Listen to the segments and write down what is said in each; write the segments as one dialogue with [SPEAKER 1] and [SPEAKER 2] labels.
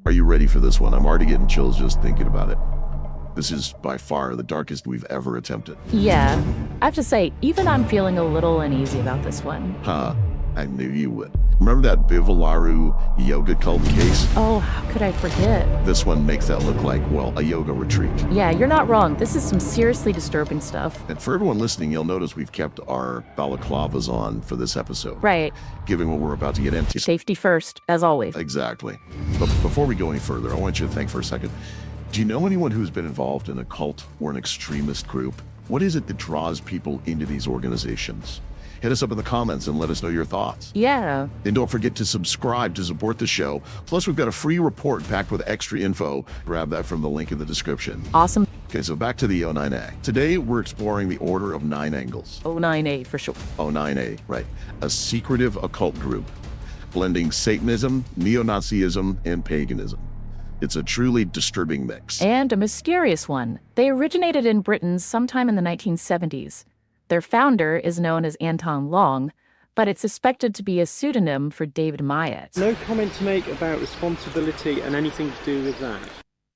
[SPEAKER 1] Are you ready for this one? I'm already getting chills just thinking about it. This is by far the darkest we've ever attempted.
[SPEAKER 2] Yeah, I have to say, even I'm feeling a little uneasy about this one.
[SPEAKER 1] Huh, I knew you would. Remember that Bivalaru yoga cult case?
[SPEAKER 2] Oh, how could I forget?
[SPEAKER 1] This one makes that look like, well, a yoga retreat.
[SPEAKER 2] Yeah, you're not wrong. This is some seriously disturbing stuff.
[SPEAKER 1] And for everyone listening, you'll notice we've kept our balaclavas on for this episode.
[SPEAKER 2] Right.
[SPEAKER 1] Given what we're about to get into.
[SPEAKER 2] Safety first, as always.
[SPEAKER 1] Exactly. But before we go any further, I want you to think for a second. Do you know anyone who's been involved in a cult or an extremist group? What is it that draws people into these organizations? Hit us up in the comments and let us know your thoughts.
[SPEAKER 2] Yeah.
[SPEAKER 1] And don't forget to subscribe to support the show. Plus, we've got a free report packed with extra info. Grab that from the link in the description.
[SPEAKER 2] Awesome.
[SPEAKER 1] Okay, so back to the O9A. Today, we're exploring the Order of Nine Angles.
[SPEAKER 2] O9A for sure.
[SPEAKER 1] O9A, right. A secretive occult group, blending Satanism, neo-Nazism, and paganism. It's a truly disturbing mix.
[SPEAKER 2] And a mysterious one. They originated in Britain sometime in the 1970s. Their founder is known as Anton Long, but it's suspected to be a pseudonym for David Myatt.
[SPEAKER 3] No comment to make about responsibility and anything to do with that.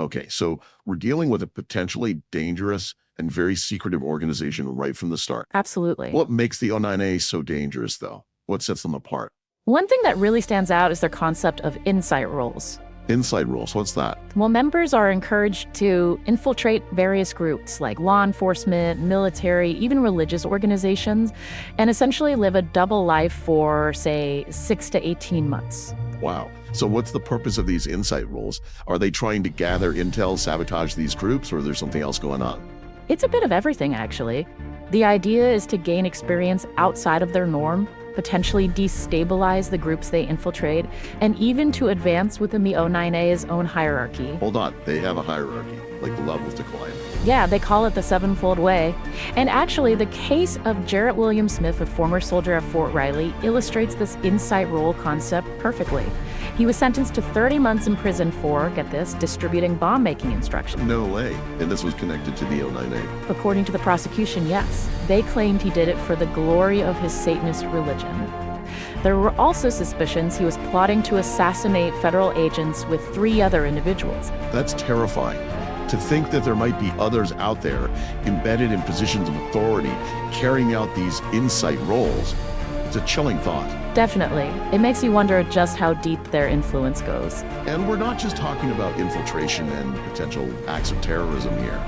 [SPEAKER 1] Okay, so we're dealing with a potentially dangerous and very secretive organization right from the start.
[SPEAKER 2] Absolutely.
[SPEAKER 1] What makes the O9A so dangerous, though? What sets them apart?
[SPEAKER 2] One thing that really stands out is their concept of insight roles.
[SPEAKER 1] Inside roles, what's that?
[SPEAKER 2] Well, members are encouraged to infiltrate various groups like law enforcement, military, even religious organizations, and essentially live a double life for, say, 6 to 18 months.
[SPEAKER 1] Wow. So what's the purpose of these insight roles? Are they trying to gather intel, sabotage these groups, or is there something else going on?
[SPEAKER 2] It's a bit of everything, actually. The idea is to gain experience outside of their norm, potentially destabilize the groups they infiltrate, and even to advance within the O9A's own hierarchy.
[SPEAKER 1] Hold on, they have a hierarchy, like the levels to climb.
[SPEAKER 2] Yeah, they call it the Sevenfold Way. And actually, the case of Jarrett William Smith, a former soldier at Fort Riley, illustrates this insight role concept perfectly. He was sentenced to 30 months in prison for, get this, distributing bomb-making instructions.
[SPEAKER 1] No way. And this was connected to the O9A.
[SPEAKER 2] According to the prosecution, yes. They claimed he did it for the glory of his Satanist religion. There were also suspicions he was plotting to assassinate federal agents with 3 other individuals.
[SPEAKER 1] That's terrifying. To think that there might be others out there embedded in positions of authority, carrying out these insight roles, it's a chilling thought.
[SPEAKER 2] Definitely. It makes you wonder just how deep their influence goes.
[SPEAKER 1] And we're not just talking about infiltration and potential acts of terrorism here.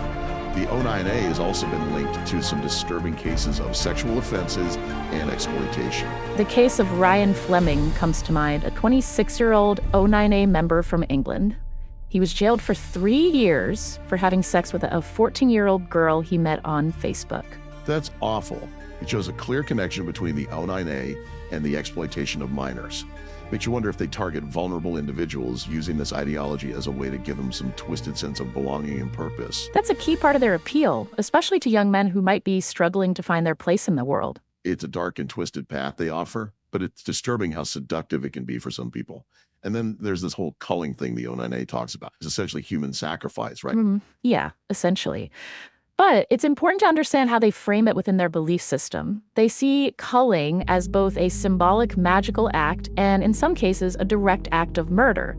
[SPEAKER 1] The O9A has also been linked to some disturbing cases of sexual offenses and exploitation.
[SPEAKER 2] The case of Ryan Fleming comes to mind, a 26-year-old O9A member from England. He was jailed for 3 years for having sex with a 14-year-old girl he met on Facebook.
[SPEAKER 1] That's awful. It shows a clear connection between the O9A and the exploitation of minors. Makes you wonder if they target vulnerable individuals using this ideology as a way to give them some twisted sense of belonging and purpose.
[SPEAKER 2] That's a key part of their appeal, especially to young men who might be struggling to find their place in the world.
[SPEAKER 1] It's a dark and twisted path they offer, but it's disturbing how seductive it can be for some people. And then there's this whole culling thing the O9A talks about. It's essentially human sacrifice, right?
[SPEAKER 2] Yeah, essentially. But it's important to understand how they frame it within their belief system. They see culling as both a symbolic magical act and, in some cases, a direct act of murder,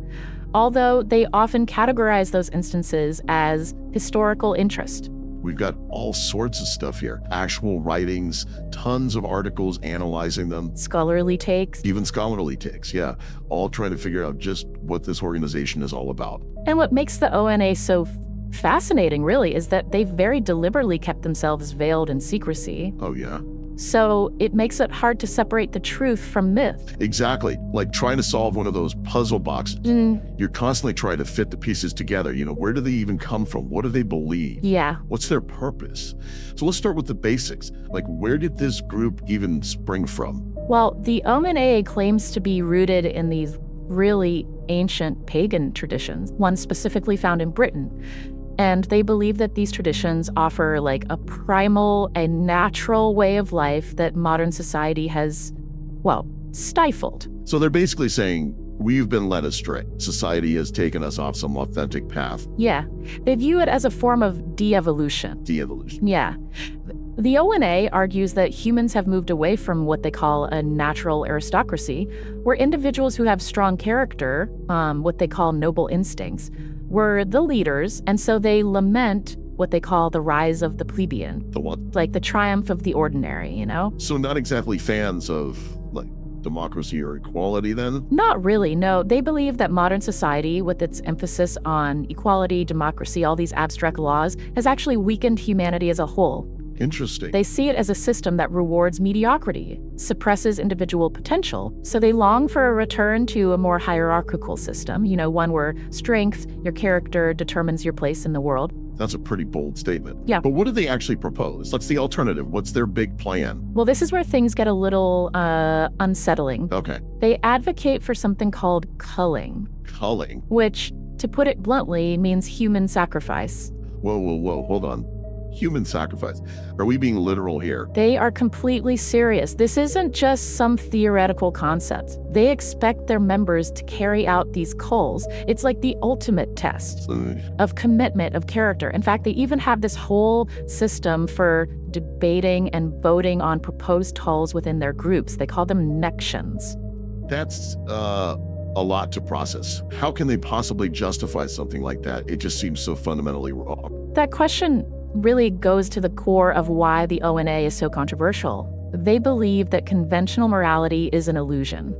[SPEAKER 2] although they often categorize those instances as historical interest.
[SPEAKER 1] We've got all sorts of stuff here. Actual writings, tons of articles analyzing them.
[SPEAKER 2] Scholarly takes.
[SPEAKER 1] Even scholarly takes, yeah. All trying to figure out just what this organization is all about.
[SPEAKER 2] And what makes the O9A so fascinating, really, is that they've very deliberately kept themselves veiled in secrecy.
[SPEAKER 1] Oh, yeah?
[SPEAKER 2] So it makes it hard to separate the truth from myth.
[SPEAKER 1] Exactly. Like trying to solve one of those puzzle boxes. You're constantly trying to fit the pieces together. You know, where do they even come from? What do they believe?
[SPEAKER 2] Yeah.
[SPEAKER 1] What's their purpose? So let's start with the basics. Like, where did this group even spring from?
[SPEAKER 2] Well, the O9A claims to be rooted in these really ancient pagan traditions, one specifically found in Britain. And they believe that these traditions offer like a primal and natural way of life that modern society has, well, stifled.
[SPEAKER 1] So they're basically saying, we've been led astray. Society has taken us off some authentic path.
[SPEAKER 2] Yeah. They view it as a form of de-evolution.
[SPEAKER 1] De-evolution.
[SPEAKER 2] Yeah. The O9A argues that humans have moved away from what they call a natural aristocracy, where individuals who have strong character, what they call noble instincts, were the leaders, and so they lament what they call the rise of the plebeian.
[SPEAKER 1] The what?
[SPEAKER 2] Like the triumph of the ordinary, you know?
[SPEAKER 1] So not exactly fans of, like, democracy or equality then?
[SPEAKER 2] Not really, no. They believe that modern society, with its emphasis on equality, democracy, all these abstract laws, has actually weakened humanity as a whole.
[SPEAKER 1] Interesting.
[SPEAKER 2] They see it as a system that rewards mediocrity, suppresses individual potential, so they long for a return to a more hierarchical system, one where strength, your character, determines your place in the world.
[SPEAKER 1] That's a pretty bold statement.
[SPEAKER 2] Yeah.
[SPEAKER 1] But what do they actually propose? What's the alternative? What's their big plan?
[SPEAKER 2] Well, this is where things get a little unsettling.
[SPEAKER 1] Okay.
[SPEAKER 2] They advocate for something called culling.
[SPEAKER 1] Culling?
[SPEAKER 2] Which, to put it bluntly, means human sacrifice.
[SPEAKER 1] Whoa, hold on. Human sacrifice. Are we being literal here?
[SPEAKER 2] They are completely serious. This isn't just some theoretical concept. They expect their members to carry out these culls. It's like the ultimate test of commitment, of character. In fact, they even have this whole system for debating and voting on proposed culls within their groups. They call them nections.
[SPEAKER 1] That's a lot to process. How can they possibly justify something like that? It just seems so fundamentally wrong.
[SPEAKER 2] That question really goes to the core of why the O9A is so controversial. They believe that conventional morality is an illusion,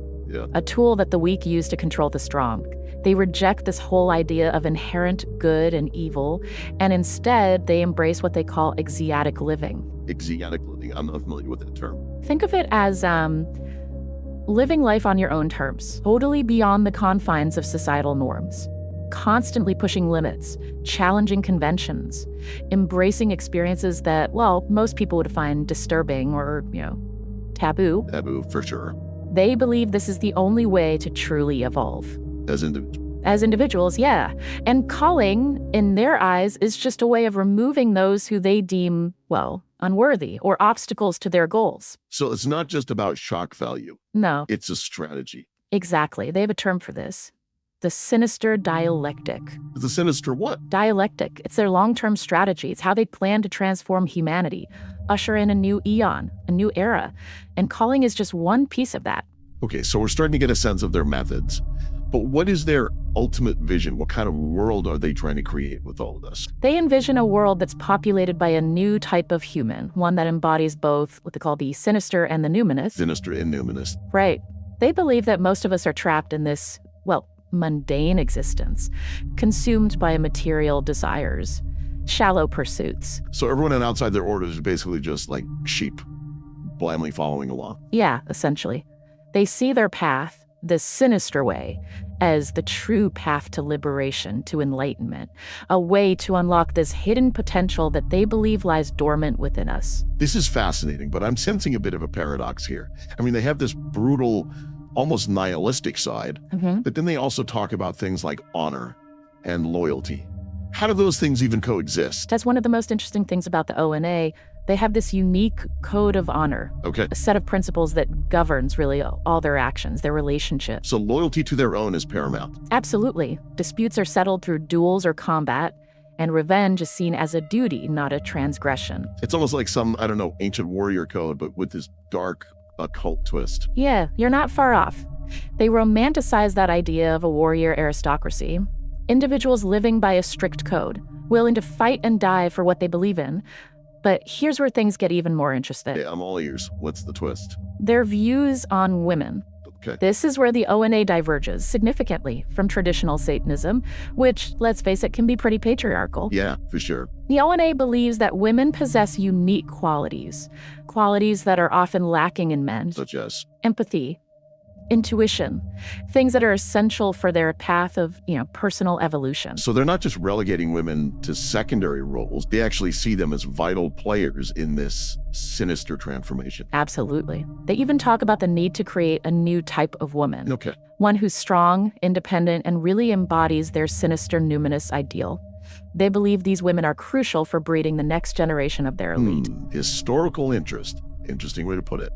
[SPEAKER 2] a tool that the weak use to control the strong. They reject this whole idea of inherent good and evil, and instead they embrace what they call exeatic living.
[SPEAKER 1] Exeatic living, I'm not familiar with that term.
[SPEAKER 2] Think of it as living life on your own terms, totally beyond the confines of societal norms. Constantly pushing limits, challenging conventions, embracing experiences that, well, most people would find disturbing or, taboo.
[SPEAKER 1] Taboo, for sure.
[SPEAKER 2] They believe this is the only way to truly evolve.
[SPEAKER 1] As individuals.
[SPEAKER 2] As individuals, yeah. And culling, in their eyes, is just a way of removing those who they deem, well, unworthy or obstacles to their goals.
[SPEAKER 1] So it's not just about shock value.
[SPEAKER 2] No.
[SPEAKER 1] It's a strategy.
[SPEAKER 2] Exactly. They have a term for this. The sinister dialectic.
[SPEAKER 1] The sinister what?
[SPEAKER 2] Dialectic. It's their long-term strategy. It's how they plan to transform humanity, usher in a new eon, a new era. And culling is just one piece of that.
[SPEAKER 1] Okay, so we're starting to get a sense of their methods. But what is their ultimate vision? What kind of world are they trying to create with all of this?
[SPEAKER 2] They envision a world that's populated by a new type of human, one that embodies both what they call the sinister and the numinous.
[SPEAKER 1] Sinister and numinous.
[SPEAKER 2] Right. They believe that most of us are trapped in this, well, mundane existence, consumed by material desires, shallow pursuits.
[SPEAKER 1] So everyone outside their orders is basically just like sheep, blindly following along.
[SPEAKER 2] Yeah, essentially. They see their path, this sinister way, as the true path to liberation, to enlightenment, a way to unlock this hidden potential that they believe lies dormant within us.
[SPEAKER 1] This is fascinating, but I'm sensing a bit of a paradox here. I mean, they have this brutal, almost nihilistic side, but then they also talk about things like honor and loyalty. How do those things even coexist?
[SPEAKER 2] That's one of the most interesting things about the O9A. They have this unique code of honor, a set of principles that governs really all their actions, their relationships.
[SPEAKER 1] So loyalty to their own is paramount.
[SPEAKER 2] Absolutely. Disputes are settled through duels or combat, and revenge is seen as a duty, not a transgression.
[SPEAKER 1] It's almost like some, I don't know, ancient warrior code, but with this dark occult twist.
[SPEAKER 2] Yeah, you're not far off. They romanticize that idea of a warrior aristocracy. Individuals living by a strict code, willing to fight and die for what they believe in. But here's where things get even more interesting.
[SPEAKER 1] Yeah, I'm all ears. What's the twist?
[SPEAKER 2] Their views on women.
[SPEAKER 1] Okay.
[SPEAKER 2] This is where the O9A diverges significantly from traditional Satanism, which, let's face it, can be pretty patriarchal.
[SPEAKER 1] Yeah, for sure.
[SPEAKER 2] The O9A believes that women possess unique qualities that are often lacking in men.
[SPEAKER 1] Such as?
[SPEAKER 2] Empathy, intuition, things that are essential for their path of, personal evolution.
[SPEAKER 1] So they're not just relegating women to secondary roles. They actually see them as vital players in this sinister transformation.
[SPEAKER 2] Absolutely. They even talk about the need to create a new type of woman.
[SPEAKER 1] Okay.
[SPEAKER 2] One who's strong, independent, and really embodies their sinister numinous ideal. They believe these women are crucial for breeding the next generation of their elite.
[SPEAKER 1] Historical interest. Interesting way to put it.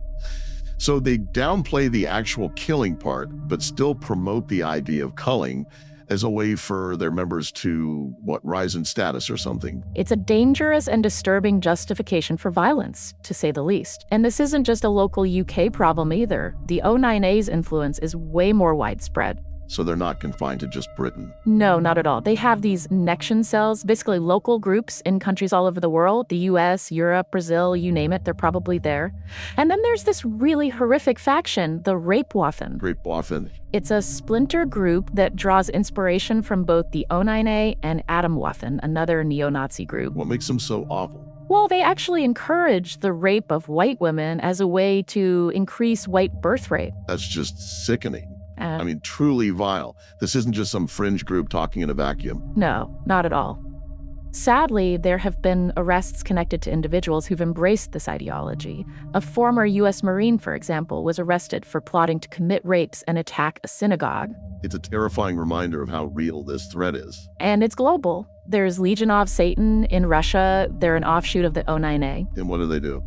[SPEAKER 1] So they downplay the actual killing part, but still promote the idea of culling as a way for their members to, rise in status or something.
[SPEAKER 2] It's a dangerous and disturbing justification for violence, to say the least. And this isn't just a local UK problem either. The O9A's influence is way more widespread.
[SPEAKER 1] So they're not confined to just Britain.
[SPEAKER 2] No, not at all. They have these nexion cells, basically local groups in countries all over the world, the US, Europe, Brazil, you name it, they're probably there. And then there's this really horrific faction, the Rapewaffen.
[SPEAKER 1] Rapewaffen.
[SPEAKER 2] It's a splinter group that draws inspiration from both the O9A and Atomwaffen, another neo-Nazi group.
[SPEAKER 1] What makes them so awful?
[SPEAKER 2] Well, they actually encourage the rape of white women as a way to increase white birth rate.
[SPEAKER 1] That's just sickening. Truly vile. This isn't just some fringe group talking in a vacuum.
[SPEAKER 2] No, not at all. Sadly, there have been arrests connected to individuals who've embraced this ideology. A former U.S. Marine, for example, was arrested for plotting to commit rapes and attack a synagogue.
[SPEAKER 1] It's a terrifying reminder of how real this threat is.
[SPEAKER 2] And it's global. There's Legion of Satan in Russia. They're an offshoot of the O9A.
[SPEAKER 1] And what do?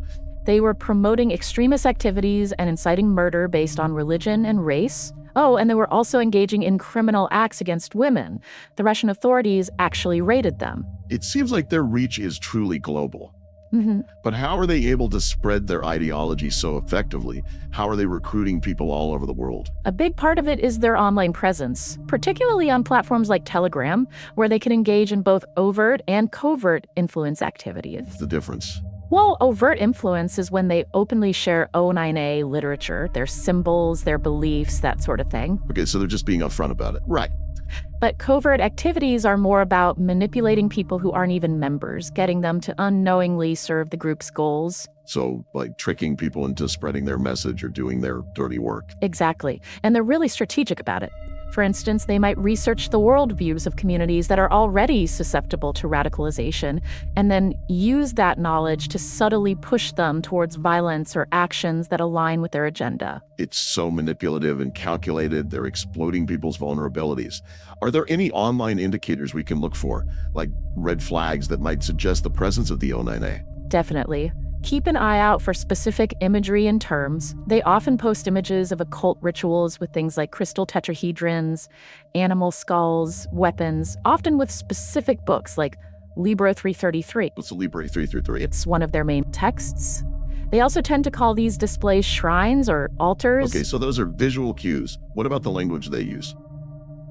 [SPEAKER 2] They were promoting extremist activities and inciting murder based on religion and race. Oh, and they were also engaging in criminal acts against women. The Russian authorities actually raided them.
[SPEAKER 1] It seems like their reach is truly global.
[SPEAKER 2] Mm-hmm.
[SPEAKER 1] But how are they able to spread their ideology so effectively? How are they recruiting people all over the world?
[SPEAKER 2] A big part of it is their online presence, particularly on platforms like Telegram, where they can engage in both overt and covert influence activities.
[SPEAKER 1] What's the difference?
[SPEAKER 2] Well, overt influence is when they openly share O9A literature, their symbols, their beliefs, that sort of thing.
[SPEAKER 1] Okay, so they're just being upfront about it. Right.
[SPEAKER 2] But covert activities are more about manipulating people who aren't even members, getting them to unknowingly serve the group's goals.
[SPEAKER 1] So, like tricking people into spreading their message or doing their dirty work.
[SPEAKER 2] Exactly. And they're really strategic about it. For instance, they might research the worldviews of communities that are already susceptible to radicalization, and then use that knowledge to subtly push them towards violence or actions that align with their agenda.
[SPEAKER 1] It's so manipulative and calculated. They're exploiting people's vulnerabilities. Are there any online indicators we can look for, like red flags that might suggest the presence of the O9A?
[SPEAKER 2] Definitely. Keep an eye out for specific imagery and terms. They often post images of occult rituals with things like crystal tetrahedrons, animal skulls, weapons, often with specific books like Libra 333.
[SPEAKER 1] What's the Libra 333?
[SPEAKER 2] It's one of their main texts. They also tend to call these displays shrines or altars.
[SPEAKER 1] Okay, so those are visual cues. What about the language they use?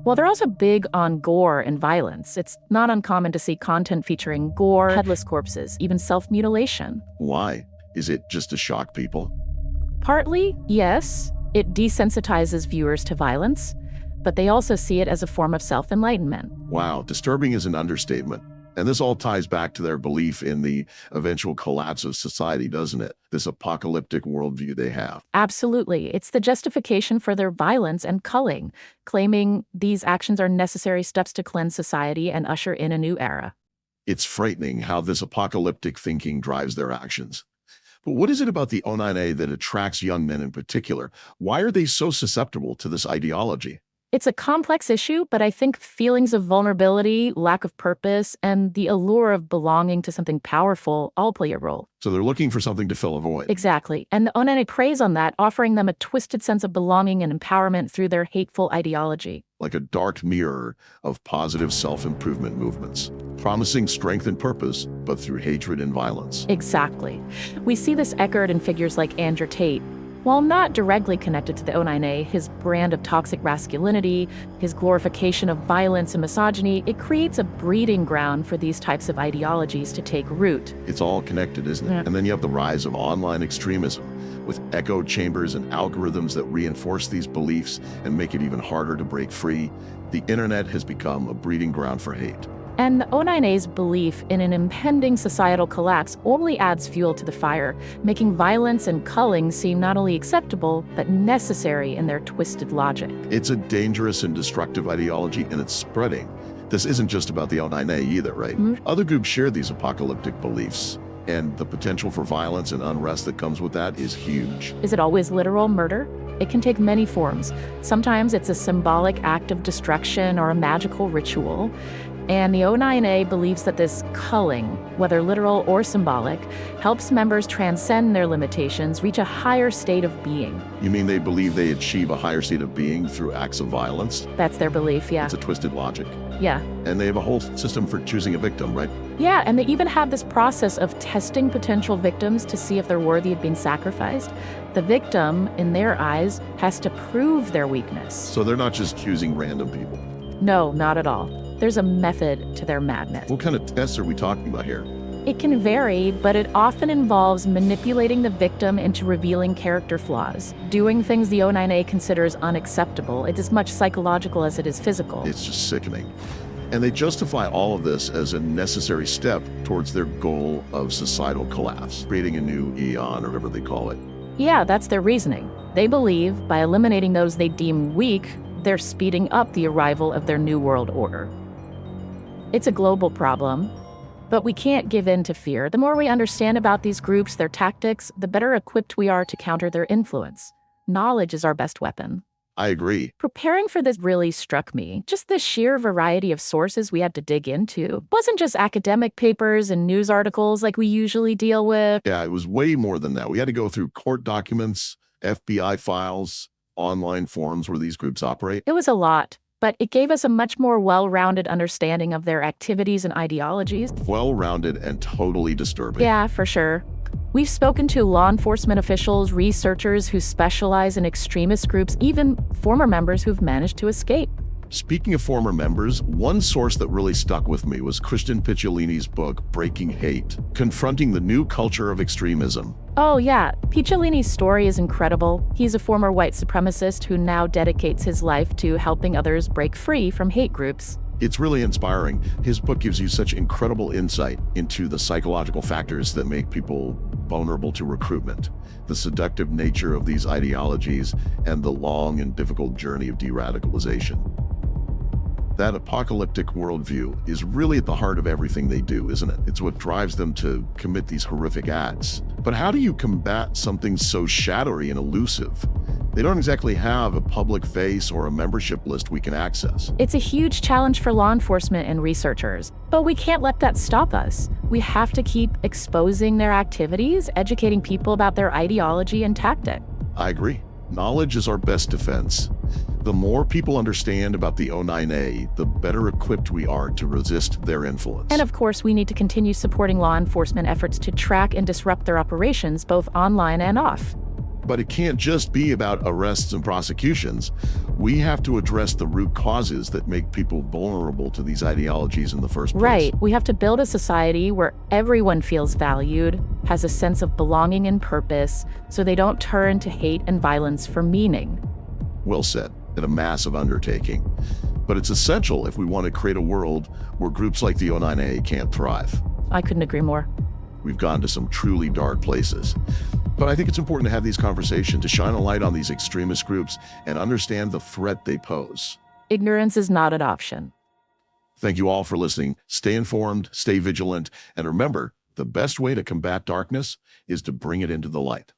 [SPEAKER 2] Well, they're also big on gore and violence. It's not uncommon to see content featuring gore, headless corpses, even self-mutilation.
[SPEAKER 1] Why? Is it just to shock people?
[SPEAKER 2] Partly, yes. It desensitizes viewers to violence, but they also see it as a form of self-enlightenment.
[SPEAKER 1] Wow, disturbing is an understatement. And this all ties back to their belief in the eventual collapse of society, doesn't it? This apocalyptic worldview they have.
[SPEAKER 2] Absolutely. It's the justification for their violence and culling, claiming these actions are necessary steps to cleanse society and usher in a new era.
[SPEAKER 1] It's frightening how this apocalyptic thinking drives their actions. But what is it about the O9A that attracts young men in particular? Why are they so susceptible to this ideology?
[SPEAKER 2] It's a complex issue, but I think feelings of vulnerability, lack of purpose, and the allure of belonging to something powerful all play a role.
[SPEAKER 1] So they're looking for something to fill a void.
[SPEAKER 2] Exactly. And the O9A preys on that, offering them a twisted sense of belonging and empowerment through their hateful ideology.
[SPEAKER 1] Like a dark mirror of positive self-improvement movements, promising strength and purpose, but through hatred and violence.
[SPEAKER 2] Exactly. We see this echoed in figures like Andrew Tate. While not directly connected to the O9A, his brand of toxic masculinity, his glorification of violence and misogyny, it creates a breeding ground for these types of ideologies to take root.
[SPEAKER 1] It's all connected, isn't it?
[SPEAKER 2] Yeah.
[SPEAKER 1] And then you have the rise of online extremism with echo chambers and algorithms that reinforce these beliefs and make it even harder to break free. The internet has become a breeding ground for hate.
[SPEAKER 2] And the O9A's belief in an impending societal collapse only adds fuel to the fire, making violence and culling seem not only acceptable, but necessary in their twisted logic.
[SPEAKER 1] It's a dangerous and destructive ideology, and it's spreading. This isn't just about the O9A either, right?
[SPEAKER 2] Mm-hmm.
[SPEAKER 1] Other groups share these apocalyptic beliefs, and the potential for violence and unrest that comes with that is huge.
[SPEAKER 2] Is it always literal murder? It can take many forms. Sometimes it's a symbolic act of destruction or a magical ritual. And the O9A believes that this culling, whether literal or symbolic, helps members transcend their limitations, reach a higher state of being.
[SPEAKER 1] You mean they believe they achieve a higher state of being through acts of violence?
[SPEAKER 2] That's their belief, yeah.
[SPEAKER 1] It's a twisted logic.
[SPEAKER 2] Yeah.
[SPEAKER 1] And they have a whole system for choosing a victim, right?
[SPEAKER 2] Yeah, and they even have this process of testing potential victims to see if they're worthy of being sacrificed. The victim, in their eyes, has to prove their weakness.
[SPEAKER 1] So they're not just choosing random people.
[SPEAKER 2] No, not at all. There's a method to their madness.
[SPEAKER 1] What kind of tests are we talking about here?
[SPEAKER 2] It can vary, but it often involves manipulating the victim into revealing character flaws, doing things the O9A considers unacceptable. It's as much psychological as it is physical.
[SPEAKER 1] It's just sickening. And they justify all of this as a necessary step towards their goal of societal collapse, creating a new eon or whatever they call it.
[SPEAKER 2] Yeah, that's their reasoning. They believe by eliminating those they deem weak, they're speeding up the arrival of their new world order. It's a global problem, but we can't give in to fear. The more we understand about these groups, their tactics, the better equipped we are to counter their influence. Knowledge is our best weapon.
[SPEAKER 1] I agree.
[SPEAKER 2] Preparing for this really struck me. Just the sheer variety of sources we had to dig into. It wasn't just academic papers and news articles like we usually deal with.
[SPEAKER 1] Yeah, it was way more than that. We had to go through court documents, FBI files, online forums where these groups operate.
[SPEAKER 2] It was a lot, but it gave us a much more well-rounded understanding of their activities and ideologies.
[SPEAKER 1] Well-rounded and totally disturbing.
[SPEAKER 2] Yeah, for sure. We've spoken to law enforcement officials, researchers who specialize in extremist groups, even former members who've managed to escape.
[SPEAKER 1] Speaking of former members, one source that really stuck with me was Christian Picciolini's book, Breaking Hate, Confronting the New Culture of Extremism.
[SPEAKER 2] Oh yeah, Picciolini's story is incredible. He's a former white supremacist who now dedicates his life to helping others break free from hate groups.
[SPEAKER 1] It's really inspiring. His book gives you such incredible insight into the psychological factors that make people vulnerable to recruitment, the seductive nature of these ideologies, and the long and difficult journey of de-radicalization. That apocalyptic worldview is really at the heart of everything they do, isn't it? It's what drives them to commit these horrific acts. But how do you combat something so shadowy and elusive? They don't exactly have a public face or a membership list we can access.
[SPEAKER 2] It's a huge challenge for law enforcement and researchers, but we can't let that stop us. We have to keep exposing their activities, educating people about their ideology and tactic.
[SPEAKER 1] I agree. Knowledge is our best defense. The more people understand about the O9A, the better equipped we are to resist their influence.
[SPEAKER 2] And of course, we need to continue supporting law enforcement efforts to track and disrupt their operations, both online and off.
[SPEAKER 1] But it can't just be about arrests and prosecutions. We have to address the root causes that make people vulnerable to these ideologies in the first place.
[SPEAKER 2] Right. We have to build a society where everyone feels valued, has a sense of belonging and purpose, so they don't turn to hate and violence for meaning.
[SPEAKER 1] Well said, and a massive undertaking. But it's essential if we want to create a world where groups like the O9A can't thrive.
[SPEAKER 2] I couldn't agree more.
[SPEAKER 1] We've gone to some truly dark places. But I think it's important to have these conversations to shine a light on these extremist groups and understand the threat they pose.
[SPEAKER 2] Ignorance is not an option.
[SPEAKER 1] Thank you all for listening. Stay informed, stay vigilant, and remember, the best way to combat darkness is to bring it into the light.